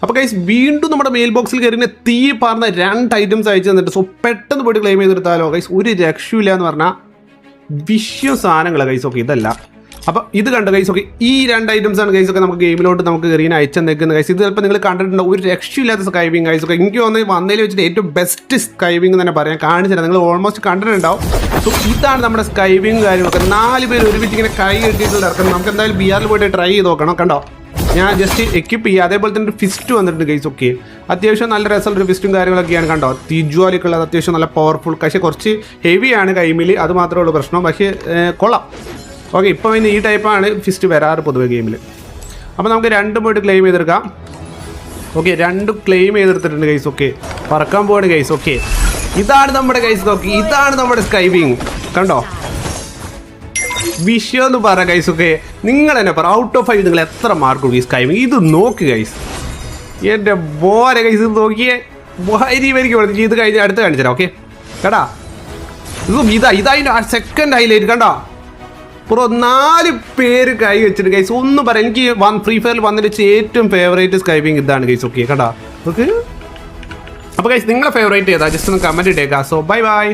അപ്പോൾ ഗൈസ് വീണ്ടും നമ്മുടെ മെയിൽ ബോക്സിൽ കയറി തീ പറഞ്ഞ 2 ഐറ്റംസ് അയച്ചു തന്നിട്ട്. സോ പെട്ടെന്ന് പോയിട്ട് ക്ലെയിം ചെയ്തെടുത്താലോ ഗൈസ്. ഒരു രക്ഷയില്ല എന്ന് പറഞ്ഞാൽ വിഷ്യ സാധനങ്ങളാണ് ഗൈസ്. ഓക്കെ ഇതല്ല. അപ്പോൾ ഇത് കണ്ട ഗൈസ്. ഓക്കെ ഈ 2 ഐറ്റംസ് ആണ് ഗൈസ് ഒക്കെ നമുക്ക് ഗെയിമിലോട്ട് നമുക്ക് കയറിയാൽ അയച്ചെന്നേക്കുന്നത് ഗൈസ്. ഇത് ചിലപ്പോൾ നിങ്ങൾ കണ്ടിട്ടുണ്ടോ, ഒരു രക്ഷയില്ലാത്ത സ്കൈവിങ് ഗൈസ്. ഒക്കെ എനിക്ക് തോന്നുന്നത് വന്നതിൽ വെച്ചിട്ട് ഏറ്റവും ബെസ്റ്റ് സ്കൈവിങ് തന്നെ പറയാൻ കാണിച്ചില്ല. നിങ്ങൾ ഓൾമോസ്റ്റ് കണ്ടിട്ടുണ്ടാവും. സോ ഇതാണ് നമ്മുടെ സ്കൈവിങ് കാര്യങ്ങളൊക്കെ. 4 പേര് ഒരുമിച്ച് ഇങ്ങനെ കൈ കെട്ടിയിട്ട് ഇറക്കണം. നമുക്ക് എന്തായാലും BR പോയിട്ട് ട്രൈ ചെയ്ത് നോക്കണം. കണ്ടോ, ഞാൻ ജസ്റ്റ് എക്യൂപ്പ് ചെയ്യുക. അതേപോലെ തന്നെ ഒരു ഫിസ്റ്റ് വന്നിട്ടുണ്ട് ഗൈസ്. ഓക്കെ അത്യാവശ്യം നല്ല രസമുള്ള ഒരു ഫിസ്റ്റും കാര്യങ്ങളൊക്കെയാണ്. കണ്ടോ, തീജ്വാലൊക്കെ ഉള്ളത് അത്യാവശ്യം നല്ല പവർഫുൾ. പക്ഷേ കുറച്ച് ഹെവിയാണ് കൈമിൽ, അത് മാത്രമേ ഉള്ളൂ പ്രശ്നം. പക്ഷേ കൊള്ളാം. ഓക്കെ ഇപ്പോൾ പിന്നെ ഈ ടൈപ്പാണ് ഫിസ്റ്റ് വരാറ് പൊതുവെ ഗെയിമിൽ. അപ്പോൾ നമുക്ക് 2 പോയിട്ട് ക്ലെയിം ചെയ്തെടുക്കാം. ഓക്കെ 2 ക്ലെയിം ചെയ്തെടുത്തിട്ടുണ്ട് ഗൈസ്. ഓക്കെ പറക്കാൻ പോവാണ് ഗൈസ്. ഓക്കെ ഇതാണ് നമ്മുടെ ഗൈസ്. ഓക്കെ ഇതാണ് നമ്മുടെ സ്കൈവിങ്. കണ്ടോ വിഷയം എന്ന് പറ ഗൈസ്. ഓക്കെ നിങ്ങൾ തന്നെ പറ, ഔട്ട് ഓഫ് 5 നിങ്ങൾ എത്ര മാർക്ക് കൊടുക്കും ഈ സ്കൈവിങ്? ഇത് നോക്ക് ഗൈസ്, എൻ്റെ ബോരെ ഗൈസ്. ഇത് നോക്കിയേ, വരിക്ക് പഠിച്ചു. ഇത് കഴിഞ്ഞ് അടുത്ത് കാണിച്ചുതരാം. ഓക്കെ കേട്ടാ, ഇതതിൻ്റെ സെക്കൻഡ് ഹൈലൈറ്റ്. കണ്ടോ ബ്രോ, 4 പേര് കൈ വെച്ചിട്ട് ഗൈസ്. ഒന്നും പറയാം, എനിക്ക് ഫ്രീ ഫയറിൽ വന്നിട്ട് ഏറ്റവും ഫേവറേറ്റ് സ്കൈവിങ് ഇതാണ് ഗൈസ്. ഓക്കെ കേട്ടാ. ഓക്കെ അപ്പോൾ ഗൈസ് നിങ്ങളെ ഫേവറേറ്റ് ഏതാ ജസ്റ്റ് ഒന്ന് കമൻറ്റ് ഇട്ടേക്കാം. So bye bye.